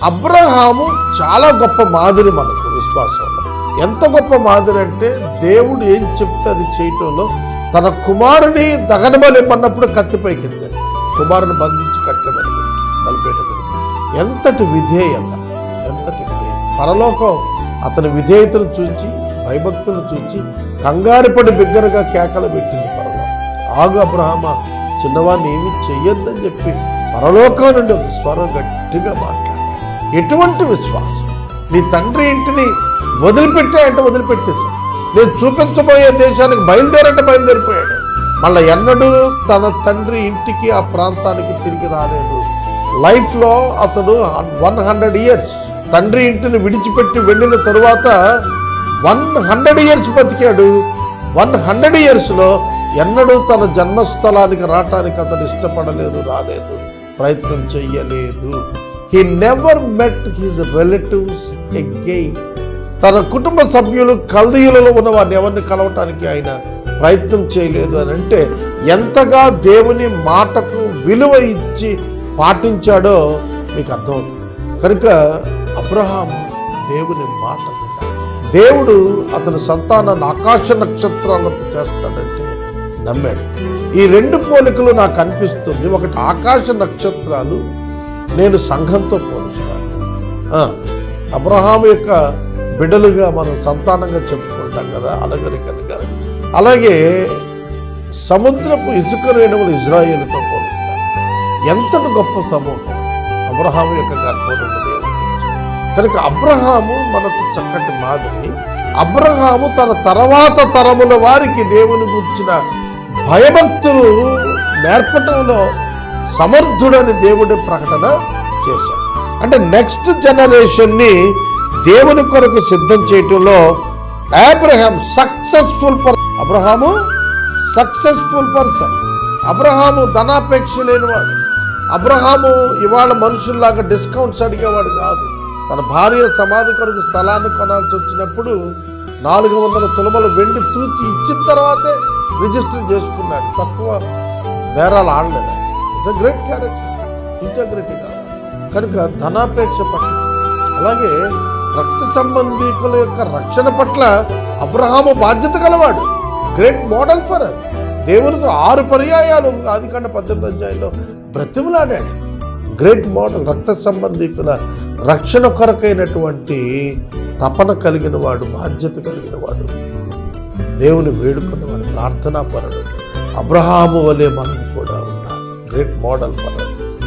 అబ్రహాము చాలా గొప్ప మాదిరి మనకు విశ్వాసంలో. ఎంత గొప్ప మాదిరి అంటే దేవుడు ఏం చెప్తే అది చేయటంలో తన కుమారుని దహనబలిమన్నప్పుడు కత్తిపైకి ఎత్తాడు, కుమారుని బంధించి కట్టెల మీద బలిపేట మీద. ఎంతటి విధేయత, ఎంతటి విధేయత! పరలోకం అతని విధేయతను చూచి, భయభక్తులను చూచి కంగారుపడి బిగ్గరగా కేకలు పెట్టింది పరలోకం. ఆగు అబ్రహామా, చిన్నవాడిని ఏమి చెయ్యొద్దని చెప్పి పరలోకం నుండి ఒక స్వరం గట్టిగా మాట్లాడాడు. ఎటువంటి విశ్వాసం! నీ తండ్రి ఇంటిని వదిలిపెట్టాయంటే వదిలిపెట్టేశాడు. నేను చూపించబోయే దేశానికి బయలుదేరంటే బయలుదేరిపోయాడు. మళ్ళీ ఎన్నడూ తన తండ్రి ఇంటికి, ఆ ప్రాంతానికి తిరిగి రాలేదు. లైఫ్లో అతడు 100 years తండ్రి ఇంటిని విడిచిపెట్టి వెళ్ళిన తరువాత 100 years బతికాడు. 100 yearsలో ఎన్నడూ తన జన్మస్థలానికి రావటానికి అతను ఇష్టపడలేదు, రాలేదు, ప్రయత్నం చెయ్యలేదు. He never met his relatives again. తన కుటుంబ సభ్యులు కల్దీయులలో ఉన్న వారిని ఎవరిని కలవటానికి ఆయన ప్రయత్నం చేయలేదు అని అంటే ఎంతగా దేవుని మాటకు విలువ ఇచ్చి పాటించాడో మీకు అర్థమవుతుంది. కనుక అబ్రహాం దేవుని మాట విన్నాడు. దేవుడు అతని సంతానాన్ని ఆకాశ నక్షత్రాలతో చేస్తాడంటే నమ్మాడు. ఈ 2 పోలికలు నాకు అనిపిస్తుంది. ఒకటి, ఆకాశ నక్షత్రాలు నేను సంఘంతో పోలుస్తాను. అబ్రహాం యొక్క బిడ్డలుగా మనం సంతానంగా చెప్పుకుంటాం కదా, అలగరికలుగా. అలాగే సముద్రపు ఇసుక రేణువులు ఇజ్రాయేలుతో పోలుస్తాను. ఎంతటి గొప్ప సమూహం అబ్రహాము యొక్క గర్భంలో దేవుడు. కనుక అబ్రహాము మనకు చక్కటి మాదిరి. అబ్రహాము తన తర్వాత తరముల వారికి దేవుని గురించిన భయభక్తులు నేర్పటంలో సమర్థుడని దేవుడి ప్రకటన చేశాడు. అంటే నెక్స్ట్ జనరేషన్ని దేవుని కొరకు సిద్ధం చేయటంలో అబ్రహాము సక్సెస్ఫుల్ పర్సన్. అబ్రహాము ధనాపేక్ష లేనివాడు. అబ్రహాము ఇవాళ మనుషుల్లాగా డిస్కౌంట్స్ అడిగేవాడు కాదు. తన భార్య సమాధి కొరకు స్థలాన్ని కొనాల్సి వచ్చినప్పుడు 400 తులములు వెండి తూచి ఇచ్చిన తర్వాతే రిజిస్టర్ చేసుకున్నాడు. తక్కువ బేరాలు ఆడలేదు. It's a great character, integrity కాదు. కనుక ధనాపేక్ష పట్ల, అలాగే రక్త సంబంధీకుల యొక్క రక్షణ పట్ల అబ్రహాము బాధ్యత గలవాడు. Great model for us. దేవునితో 6 పర్యాయాలు ఆదికాండ 18వ అధ్యాయంలో బ్రతిమలాడాడు. Great model. రక్త సంబంధీకుల రక్షణ కొరకైనటువంటి తపన కలిగిన వాడు, బాధ్యత కలిగిన వాడు, దేవుని వేడుకున్నవాడు, ప్రార్థనాపరుడు. అబ్రహాము వలె మనం కూడా ఉన్నాం. Great model for us.